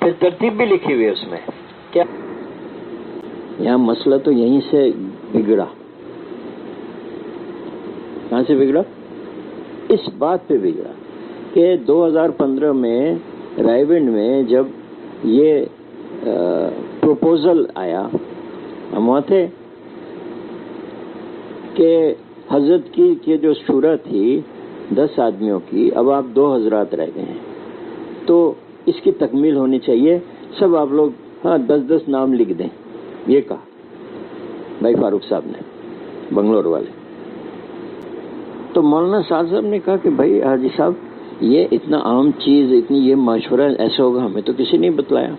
پھر ترتیب بھی لکھی ہوئی ہے اس میں. کیا یہاں مسئلہ تو یہیں سے بگڑا. کہاں سے بگڑا؟ اس بات پہ بگڑا کہ 2015 میں رائے گنج میں جب یہ پروپوزل آیا، ہم وہاں تھے کہ حضرت کی جو شورا تھی 10 آدمیوں کی، اب آپ 2 حضرات رہ گئے ہیں تو اس کی تکمیل ہونی چاہیے، سب آپ لوگ 10 نام لکھ دیں. یہ کہا بھائی فاروق صاحب نے، بنگلور والے. تو مولانا سعد صاحب نے کہا کہ بھائی حاجی صاحب یہ اتنا عام چیز، اتنی یہ مشورہ ایسا ہوگا، ہمیں تو کسی نے بتلایا،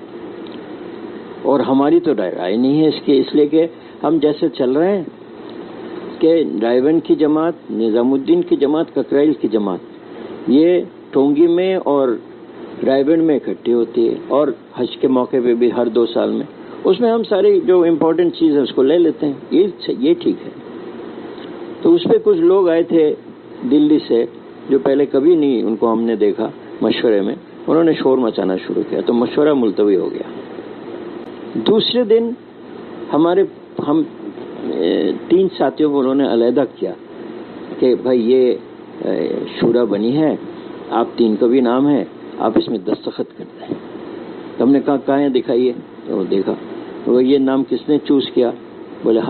اور ہماری تو رائے نہیں ہے اس کی، اس لیے کہ ہم جیسے چل رہے ہیں کہ رائے کی جماعت، نظام الدین کی جماعت، ککرائل کی جماعت یہ ٹونگی میں اور رائے گنج میں اکٹھی ہوتی ہے، اور حج کے موقع پہ بھی ہر 2 سال میں، اس میں ہم ساری جو امپورٹنٹ چیز ہے اس کو لے لیتے ہیں، یہ ٹھیک ہے. تو اس پہ کچھ لوگ آئے تھے دلی سے جو پہلے کبھی نہیں ان کو ہم نے دیکھا مشورے میں، انہوں نے شور مچانا شروع کیا تو مشورہ ملتوی ہو گیا. دوسرے دن ہم 3 ساتھیوں کو انہوں نے علیحدہ کیا کہ بھائی یہ شورا بنی ہے، آپ 3 کا بھی نام ہے، آپ اس میں دستخط کر دیں. تو ہم نے کہا کہاں دکھائیے، تو وہ دیکھا. وہ یہ نام کس نے چوز کیا؟ بولے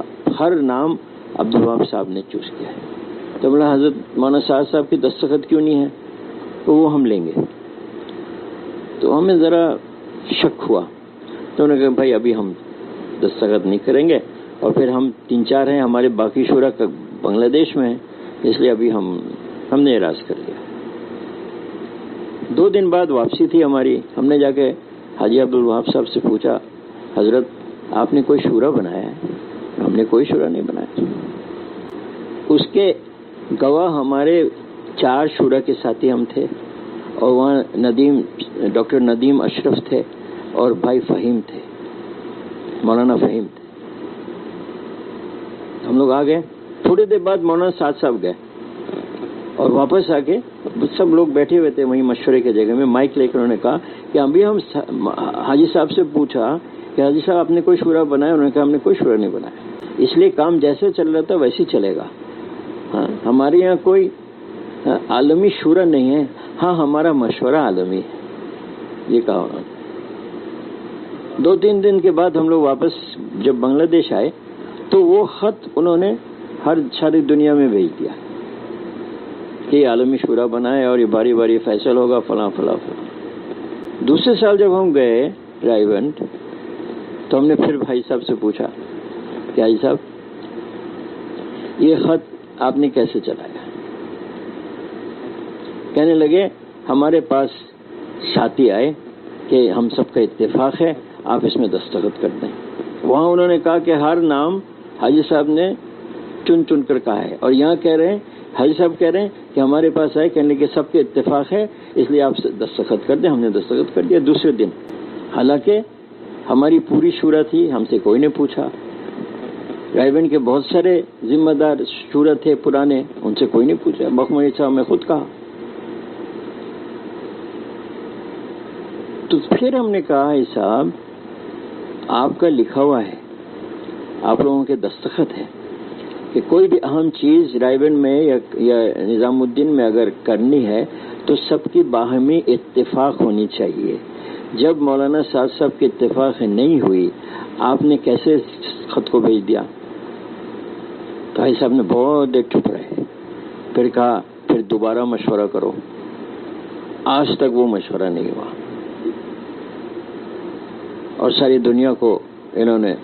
ہر نام عبدالوہاب صاحب نے چوز کیا ہے. تو بولا حضرت مولانا سعد صاحب کی دستخط کیوں نہیں ہے؟ تو وہ ہم لیں گے. تو ہمیں ذرا شک ہوا، تو انہوں نے کہا بھائی ابھی ہم دستخط نہیں کریں گے، اور پھر ہم 3-4 ہیں، ہمارے باقی شورا بنگلہ دیش میں ہیں، اس لیے ابھی ہم نے اعراض کر لیا. 2 دن بعد واپسی تھی ہماری، ہم نے جا کے حاجی عبدالوہاب صاحب سے پوچھا حضرت آپ نے کوئی شورا بنایا ہے؟ ہم نے کوئی شورا نہیں بنایا. اس کے گواہ ہمارے 4 شورا کے ساتھی ہم تھے، اور وہاں ڈاکٹر ندیم اشرف تھے، اور بھائی فہیم تھے، مولانا فہیم تھے. ہم لوگ آ گئے. تھوڑی دیر بعد مولانا سعد صاحب گئے، اور واپس آ کے سب لوگ بیٹھے ہوئے تھے وہیں مشورے کی جگہ میں، مائک لے کر انہوں نے کہا کہ ابھی ہم حاجی صاحب سے پوچھا کہ حاجی صاحب آپ نے کوئی شورا بنایا؟ انہوں نے کہا ہم نے کوئی شورا نہیں بنایا، اس لیے کام جیسے چل رہا تھا ویسے ہی چلے گا. ہمارے یہاں کوئی عالمی شورا نہیں ہے، ہمارا مشورہ عالمی ہے. یہ کہا انہوں نے. 2-3 دن کے بعد ہم لوگ واپس جب بنگلہ دیش آئے تو وہ خط انہوں نے ساری دنیا میں بھیج دیا کہ یہ عالمی شورا بنا ہے اور یہ باری باری فیصل ہوگا فلاں فلاں فلاں. دوسرے سال جب ہم گئے رائے گنج تو ہم نے پھر بھائی صاحب سے پوچھا کہ بھائی صاحب یہ خط آپ نے کیسے چلایا؟ کہنے لگے ہمارے پاس ساتھی آئے کہ ہم سب کا اتفاق ہے، آپ اس میں دستخط کر دیں. وہاں انہوں نے کہا کہ ہر نام حاجی صاحب نے چن کر کہا ہے، اور یہاں کہہ رہے ہیں حاجی صاحب کہہ رہے ہیں کہ ہمارے پاس آئے، کہنے لگے سب کے اتفاق ہے اس لیے آپ دستخط کر دیں. ہم نے دستخط کر دیا دوسرے دن، حالانکہ ہماری پوری شورا تھی، ہم سے کوئی نے پوچھا. رائے گنج کے بہت سارے ذمہ دار شورا تھے پرانے، ان سے کوئی نہیں پوچھا. مخملی صاحب میں خود کہا. تو پھر ہم نے کہا صاحب آپ کا لکھا ہوا ہے، آپ لوگوں کے دستخط ہے کہ کوئی بھی اہم چیز رائے گنج میں یا نظام الدین میں اگر کرنی ہے تو سب کی باہمی اتفاق ہونی چاہیے. جب مولانا سعد صاحب کی اتفاق نہیں ہوئی، آپ نے کیسے خط کو بھیج دیا؟ تو بھائی صاحب نے بہت دیر چپ رہے، پھر کہا پھر دوبارہ مشورہ کرو. آج تک وہ مشورہ نہیں ہوا، اور ساری دنیا کو انہوں نے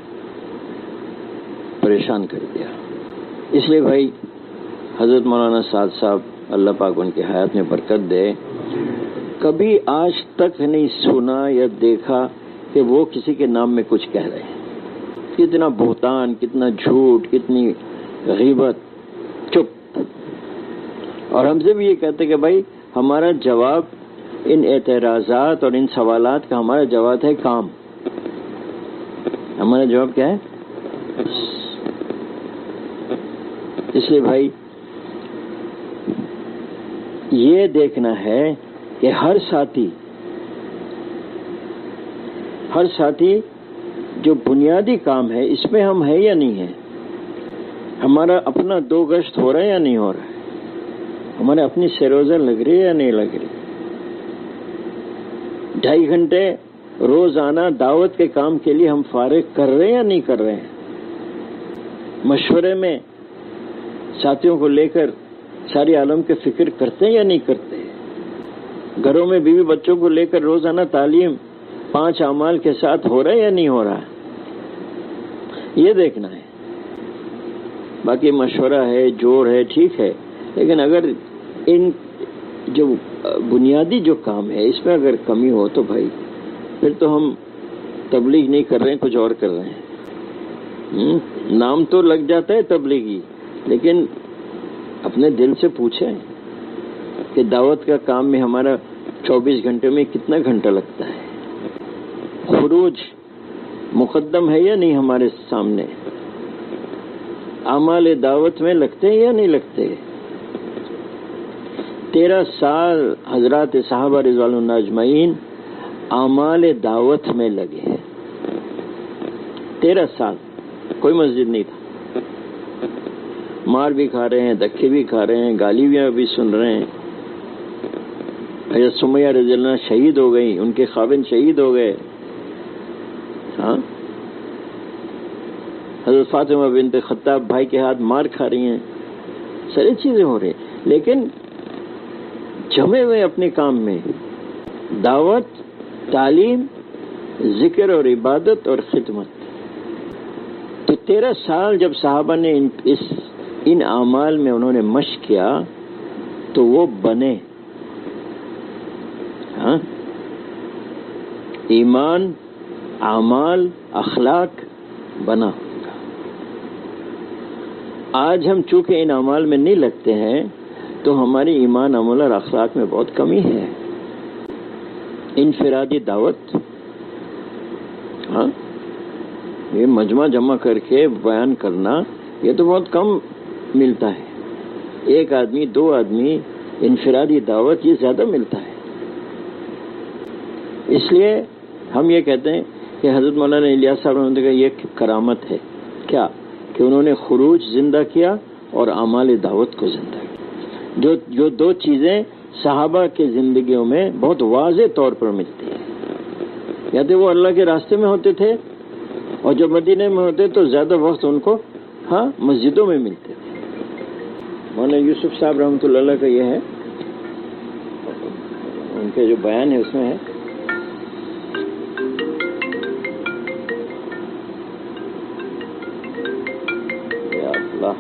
پریشان کر دیا. اس لیے بھائی حضرت مولانا سعد صاحب اللہ پاک ان کی حیات میں برکت دے، کبھی آج تک نہیں سنا یا دیکھا کہ وہ کسی کے نام میں کچھ کہہ رہے ہیں. کتنا بہتان، کتنا جھوٹ، کتنی غیبت، چپ. اور ہم سے بھی یہ کہتے کہ بھائی ہمارا جواب ان اعتراضات اور ان سوالات کا ہمارا جواب ہے کام. ہمارا جواب کیا ہے؟ اس لیے بھائی یہ دیکھنا ہے کہ ہر ساتھی ہر ساتھی جو بنیادی کام ہے اس میں ہم ہیں یا نہیں ہیں؟ ہمارا اپنا 2 گشت ہو رہا ہے یا نہیں ہو رہا ہے؟ ہمارے اپنی سروزہ لگ رہی ہے یا نہیں لگ رہی؟ 2.5 گھنٹے روزانہ دعوت کے کام کے لیے ہم فارغ کر رہے ہیں یا نہیں کر رہے ہیں؟ مشورے میں ساتھیوں کو لے کر ساری عالم کے فکر کرتے ہیں یا نہیں کرتے؟ گھروں میں بیوی بچوں کو لے کر روزانہ تعلیم 5 اعمال کے ساتھ ہو رہا ہے یا نہیں ہو رہا ہے؟ یہ دیکھنا ہے۔ باقی مشورہ ہے، جوڑ ہے، ٹھیک ہے، لیکن اگر ان جو بنیادی جو کام ہے اس میں اگر کمی ہو تو بھائی پھر تو ہم تبلیغ نہیں کر رہے ہیں، کچھ اور کر رہے ہیں۔ نام تو لگ جاتا ہے تبلیغی، لیکن اپنے دل سے پوچھیں کہ دعوت کا کام میں ہمارا 24 گھنٹے میں کتنا گھنٹہ لگتا ہے؟ خروج مقدم ہے یا نہیں ہمارے سامنے؟ اعمال دعوت میں لگتے ہیں یا نہیں لگتے؟ 13 سال حضرات صحابہ رضوان اللہ اجمعین اعمال دعوت میں لگے، 13 سال کوئی مسجد نہیں تھا، مار بھی کھا رہے ہیں، دھکے بھی کھا رہے ہیں، گالیاں بھی سن رہے ہیں۔ حضرت سمیہ رضی اللہ عنہا شہید ہو گئی، ان کے خاوند شہید ہو گئے، ہاں، حضرت فاطمہ بنت خطاب بھائی کے ہاتھ مار کھا رہی ہیں، ساری چیزیں ہو رہی ہیں، لیکن جمے ہوئے اپنے کام میں دعوت، تعلیم، ذکر اور عبادت اور خدمت۔ تو 13 سال جب صحابہ نے ان اعمال میں انہوں نے مشق کیا تو وہ بنے، ہاں، ایمان، اعمال، اخلاق بنا۔ آج ہم چونکہ ان اعمال میں نہیں لگتے ہیں تو ہماری ایمان، عمل اور اخلاق میں بہت کمی ہے۔ انفرادی دعوت، ہاں، یہ مجمع جمع کر کے بیان کرنا یہ تو بہت کم ملتا ہے۔ 1 آدمی 2 آدمی انفرادی دعوت یہ زیادہ ملتا ہے۔ اس لیے ہم یہ کہتے ہیں کہ حضرت مولانا الیاس صاحب رحمۃ اللہ کا یہ کرامت ہے، کیا کہ انہوں نے خروج زندہ کیا اور اعمال دعوت کو زندہ کیا، جو 2 چیزیں صحابہ کی زندگیوں میں بہت واضح طور پر ملتی ہیں۔ یا تو وہ اللہ کے راستے میں ہوتے تھے، اور جب مدینے میں ہوتے تو زیادہ وقت ان کو ہاں مسجدوں میں ملتے تھے۔ مولانا یوسف صاحب رحمۃ اللہ کا یہ ہے، ان کے جو بیان ہے اس میں ہے، یا اللہ،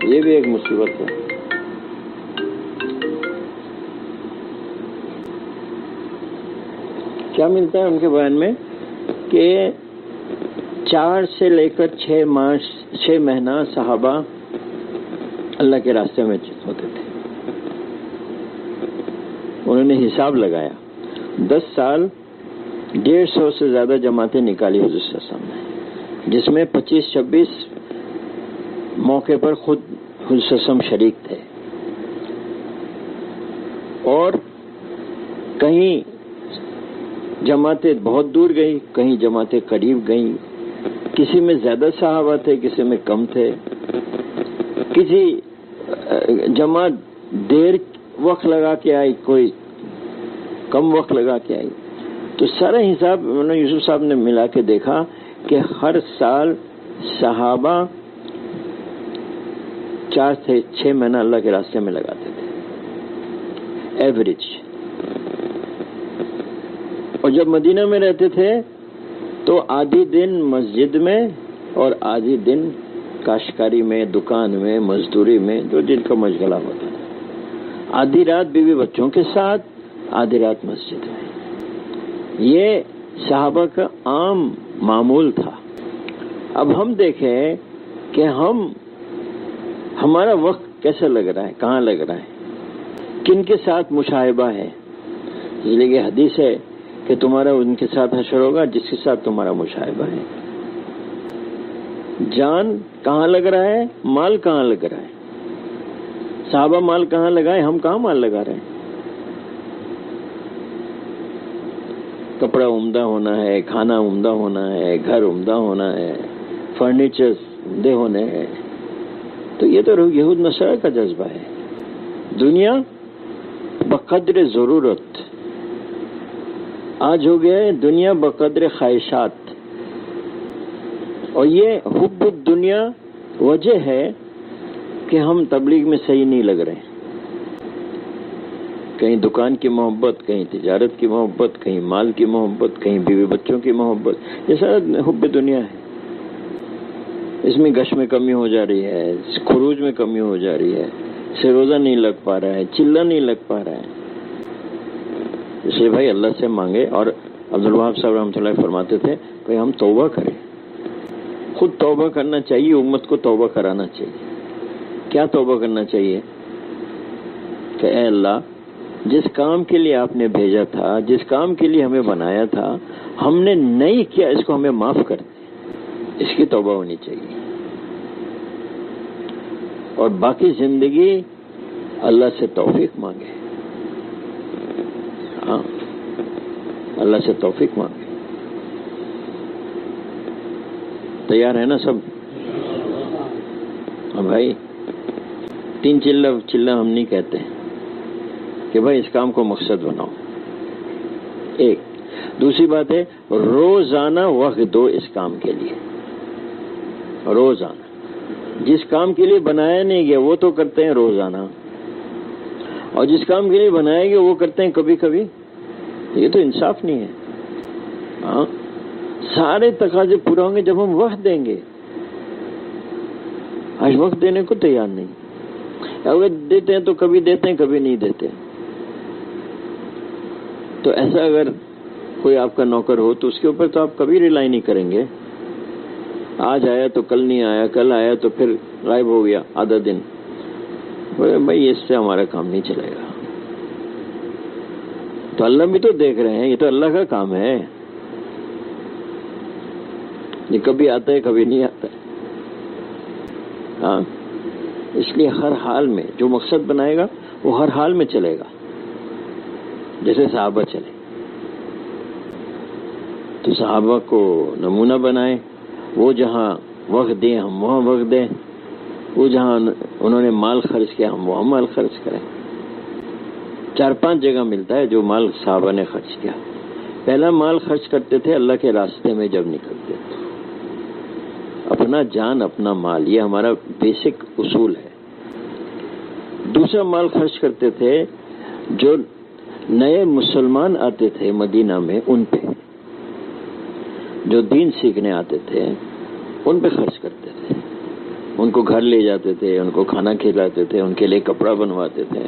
یہ بھی ایک مصیبت ہے۔ کیا ملتا ہے ان کے بیان میں کہ 4 سے لے کر 6 مہینہ صحابہ اللہ کے راستے میں ہوتے تھے۔ انہوں نے حساب لگایا، 10 سال 150 سے زیادہ جماعتیں نکالی حضور صلی اللہ علیہ وسلم نے، جس میں 25-26 موقع پر خود حضور صلی اللہ علیہ وسلم شریک تھے، اور کہیں جماعتیں بہت دور گئی، کہیں جماعتیں قریب گئیں، کسی میں زیادہ صحابہ تھے، کسی میں کم تھے، کسی جماعت دیر وقت لگا کے آئی، کوئی کم وقت لگا کے آئی۔ تو سارا حساب یوسف صاحب نے ملا کے دیکھا کہ ہر سال صحابہ 4 سے 6 مہینہ اللہ کے راستے میں لگاتے تھے ایوریج، اور جب مدینہ میں رہتے تھے تو آدھی دن مسجد میں اور آدھی دن کاشتکاری میں، دکان میں، مزدوری میں، جو جن کا مشغلہ ہوتا تھا، آدھی رات بیوی بچوں کے ساتھ، آدھی رات مسجد میں۔ یہ صحابہ کا عام معمول تھا۔ اب ہم دیکھیں کہ ہمارا وقت کیسا لگ رہا ہے، کہاں لگ رہا ہے، کن کے ساتھ مشاہبہ ہے۔ اس لیے کہ حدیث ہے کہ تمہارا ان کے ساتھ حشر ہوگا جس کے ساتھ تمہارا مشاہبہ ہے۔ جان کہاں لگ رہا ہے، مال کہاں لگ رہا ہے، صحابہ مال کہاں لگائے، ہم کہاں مال لگا رہے ہیں۔ کپڑا عمدہ ہونا ہے، کھانا عمدہ ہونا ہے، گھر عمدہ ہونا ہے، فرنیچر عمدے ہونے ہیں. تو یہ تو یہود نصارہ کا جذبہ ہے. دنیا بقدر ضرورت، آج ہو گیا ہے دنیا بقدر خواہشات. اور یہ حب الدنیا وجہ ہے کہ ہم تبلیغ میں صحیح نہیں لگ رہے. کہیں دکان کی محبت، کہیں تجارت کی محبت، کہیں مال کی محبت، کہیں بیوی بچوں کی محبت، یہ سارا حب دنیا ہے. اس میں گش میں کمی ہو جا رہی ہے، خروج میں کمی ہو جا رہی ہے، سے روزہ نہیں لگ پا رہا ہے، چلہ نہیں لگ پا رہا ہے. اس لیے بھائی اللہ سے مانگے. اور عبدالوہاب صاحب رحمۃ اللہ فرماتے تھے بھائی ہم توبہ کریں، خود توبہ کرنا چاہیے، امت کو توبہ کرانا چاہیے. کیا توبہ کرنا چاہیے کہ اے اللہ جس کام کے لیے آپ نے بھیجا تھا، جس کام کے لیے ہمیں بنایا تھا، ہم نے نہیں کیا، اس کو ہمیں معاف کر دیں. اس کی توبہ ہونی چاہیے. اور باقی زندگی اللہ سے توفیق مانگے. ہاں اللہ سے توفیق مانگے. تیار ہے نا سب؟ ہاں بھائی، 3 چلہ ہم نہیں کہتے کہ بھائی اس کام کو مقصد بناؤ. ایک دوسری بات ہے روزانہ وقت دو اس کام کے لیے. روزانہ جس کام کے لیے بنایا نہیں گیا وہ تو کرتے ہیں روزانہ، اور جس کام کے لیے بنایا گیا وہ کرتے ہیں کبھی کبھی. یہ تو انصاف نہیں ہے. ہاں سارے تقاضے پورا ہوں گے جب ہم وقت دیں گے. آج وقت دینے کو تیار نہیں. اگر دیتے ہیں تو کبھی دیتے ہیں، کبھی نہیں دیتے. تو ایسا اگر کوئی آپ کا نوکر ہو تو اس کے اوپر تو آپ کبھی ریلائی نہیں کریں گے. آج آیا تو کل نہیں آیا، کل آیا تو پھر غائب ہو گیا آدھا دن. بھائی اس سے ہمارا کام نہیں چلے گا. تو اللہ بھی تو دیکھ رہے ہیں، یہ تو اللہ کا کام ہے. یہ کبھی آتا ہے کبھی نہیں آتا ہے. ہاں اس لیے ہر حال میں جو مقصد بنائے گا وہ ہر حال میں چلے گا، جیسے صحابہ چلے. تو صحابہ کو نمونہ بنائیں. وہ جہاں وقت دیں ہم وہاں وقت دیں، وہ جہاں انہوں نے مال خرچ کیا ہم وہاں مال خرچ کریں. 4-5 جگہ ملتا ہے جو مال صحابہ نے خرچ کیا. پہلا مال خرچ کرتے تھے اللہ کے راستے میں جب نکلتے تھے. اپنا جان اپنا مال، یہ ہمارا بیسک اصول ہے. دوسرا مال خرچ کرتے تھے جو نئے مسلمان آتے تھے مدینہ میں، ان پہ جو دین سیکھنے آتے تھے ان پہ خرچ کرتے تھے. ان کو گھر لے جاتے تھے، ان کو کھانا کھلاتے تھے، ان کے لیے کپڑا بنواتے تھے،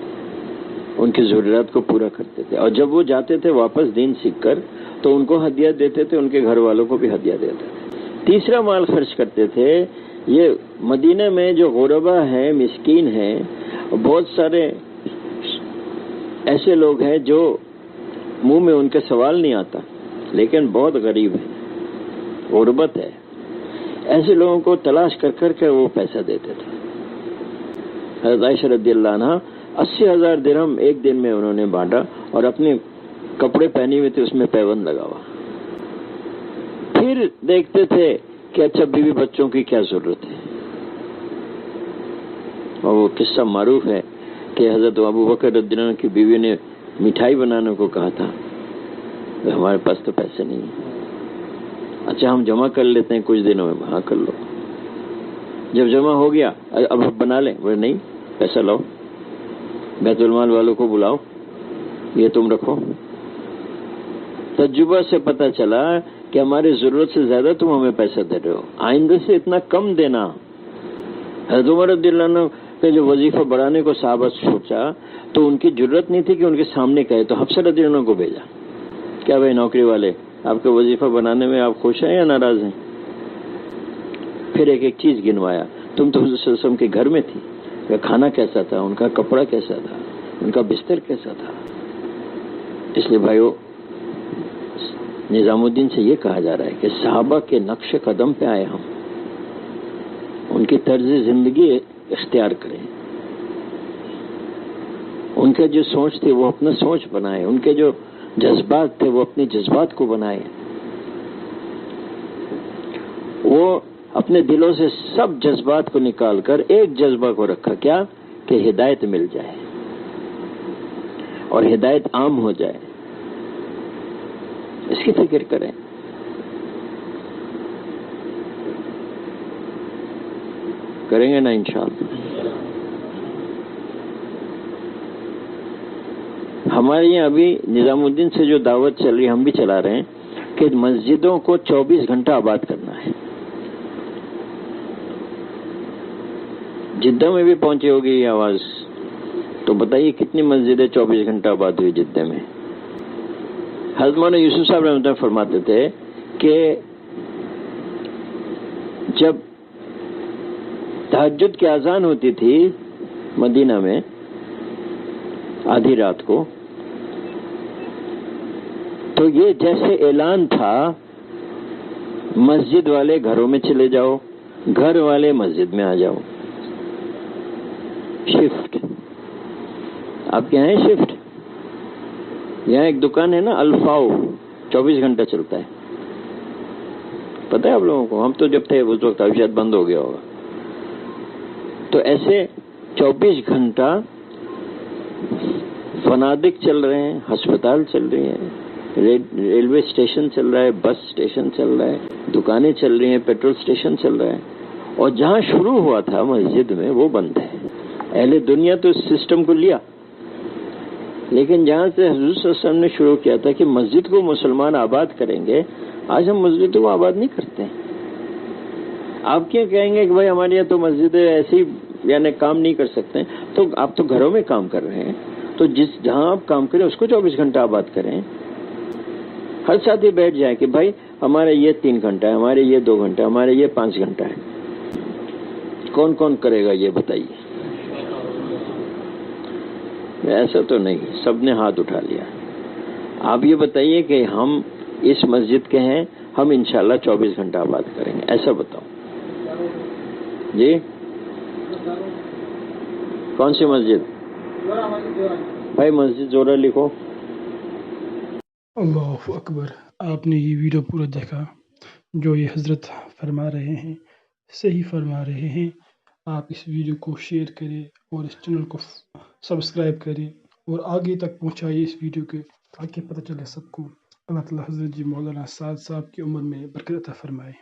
ان کی ضروریات کو پورا کرتے تھے. اور جب وہ جاتے تھے واپس دین سیکھ کر تو ان کو ہدیہ دیتے تھے، ان کے گھر والوں کو بھی ہدیہ دیتے تھے. تیسرا مال خرچ کرتے تھے یہ مدینہ میں جو غربا ہیں، مسکین ہیں، بہت سارے ایسے لوگ ہیں جو منہ میں ان کے سوال نہیں آتا لیکن بہت غریب ہیں، غربت ہے. ایسے لوگوں کو تلاش کر کر کے وہ پیسہ دیتے تھے. حضرت عائشہ رضی اللہ عنہ 80,000 درہم ایک دن میں انہوں نے بانٹا، اور اپنے کپڑے پہنے ہوئے تھے اس میں پیوند لگا ہوا. پھر دیکھتے تھے کہ اچھا بیوی بچوں کی کیا ضرورت ہے. اور وہ قصہ معروف ہے کہ حضرت ابو بکر رضی اللہ عنہ کی بیوی نے مٹھائی بنانے کو کہا تھا. ہمارے پاس تو پیسے نہیں ہیں. اچھا ہم جمع کر لیتے ہیں کچھ دنوں میں. ہاں کر لو. جب جمع ہو گیا اب بنا لیں. بولے نہیں، پیسہ لاؤ، بیت المال والوں کو بلاؤ، یہ تم رکھو. تجربہ سے پتہ چلا کہ ہماری ضرورت سے زیادہ تم ہمیں پیسہ دے رہے ہو، آئندہ سے اتنا کم دینا. حضرت عمر رضی اللہ عنہ کا جو وظیفہ بڑھانے کو صحابہ سوچا تو ان کی ضرورت نہیں تھی کہ ان کے سامنے کہے، تو حفصہ رضی اللہ عنہ کو بھیجا. کیا بھائی نوکری والے، آپ کا وظیفہ بنانے میں آپ خوش ہیں یا ناراض ہیں؟ پھر ایک ایک چیز گنوایا. تم تو حضرت صلی اللہ علیہ وسلم کے گھر میں تھی، ان کا کھانا کیسا تھا، ان کا کپڑا کیسا تھا، ان کا بستر کیسا تھا. اس لیے بھائیو نظام الدین سے یہ کہا جا رہا ہے کہ صحابہ کے نقش قدم پہ آئے ہم، ان کی طرز زندگی اختیار کریں. ان کے جو سوچ تھی وہ اپنا سوچ بنائیں. ان کے جو جذبات تھے وہ اپنے جذبات کو بنائے، وہ اپنے دلوں سے سب جذبات کو نکال کر ایک جذبہ کو رکھا، کیا کہ ہدایت مل جائے اور ہدایت عام ہو جائے. اس کی فکر کریں. کریں گے نا انشاءاللہ. ہمارے یہاں ابھی نظام الدین سے جو دعوت چل رہی ہے، ہم بھی چلا رہے ہیں کہ مسجدوں کو 24 گھنٹہ آباد کرنا ہے. جدہ میں بھی پہنچی ہوگی یہ آواز، تو بتائیے کتنی مسجدیں 24 گھنٹہ آباد ہوئی جدہ میں. حضرت مولانا یوسف صاحب رحمۃ اللہ فرماتے تھے کہ جب تہجد کی اذان ہوتی تھی مدینہ میں آدھی رات کو، تو یہ جیسے اعلان تھا، مسجد والے گھروں میں چلے جاؤ، گھر والے مسجد میں آ جاؤ. شفٹ. آپ کے یہاں ہے شفٹ؟ یہاں ایک دکان ہے نا الفاؤ، 24 گھنٹہ چلتا ہے. پتہ ہے آپ لوگوں کو؟ ہم تو جب تھے اس وقت اب شاید بند ہو گیا ہوگا. تو ایسے 24 گھنٹہ فنادق چل رہے ہیں، ہسپتال چل رہے ہیں، ریلوے اسٹیشن چل رہا ہے، بس اسٹیشن چل رہا ہے، دکانیں چل رہی ہیں، پیٹرول اسٹیشن چل رہا ہے. اور جہاں شروع ہوا تھا مسجد میں وہ بند ہے. اہل دنیا تو اس سسٹم کو لیا، لیکن جہاں سے حضور صلی اللہ علیہ وسلم نے شروع کیا تھا کہ مسجد کو مسلمان آباد کریں گے، آج ہم مسجد کو آباد نہیں کرتے ہیں. آپ کیا کہیں گے کہ بھائی ہمارے یہاں تو مسجدیں ایسی یعنی کام نہیں کر سکتے ہیں، تو آپ تو گھروں میں کام کر رہے ہیں، تو جہاں آپ کام کریں اس کو 24 گھنٹہ آباد کریں. ہر ساتھی بیٹھ جائے کہ بھائی ہمارے یہ 3 گھنٹہ ہے، ہمارے یہ 2 گھنٹہ، ہمارے یہ 5 گھنٹہ ہے. کون کون کرے گا یہ بتائیے؟ ایسا تو نہیں، سب نے ہاتھ اٹھا لیا. آپ یہ بتائیے کہ ہم اس مسجد کے ہیں، ہم انشاءاللہ 24 گھنٹہ آباد کریں گے، ایسا بتاؤ جی. کون سی مسجد؟ بھائی مسجد زورہ لکھو. اللہ اکبر. آپ نے یہ ویڈیو پورا دیکھا، جو یہ حضرت فرما رہے ہیں صحیح فرما رہے ہیں. آپ اس ویڈیو کو شیئر کریں اور اس چینل کو سبسکرائب کریں اور آگے تک پہنچائیے اس ویڈیو کے، تاکہ پتہ چلے سب کو. اللہ تعالیٰ حضرت جی مولانا سعد صاحب کی عمر میں برکت عطا فرمائے.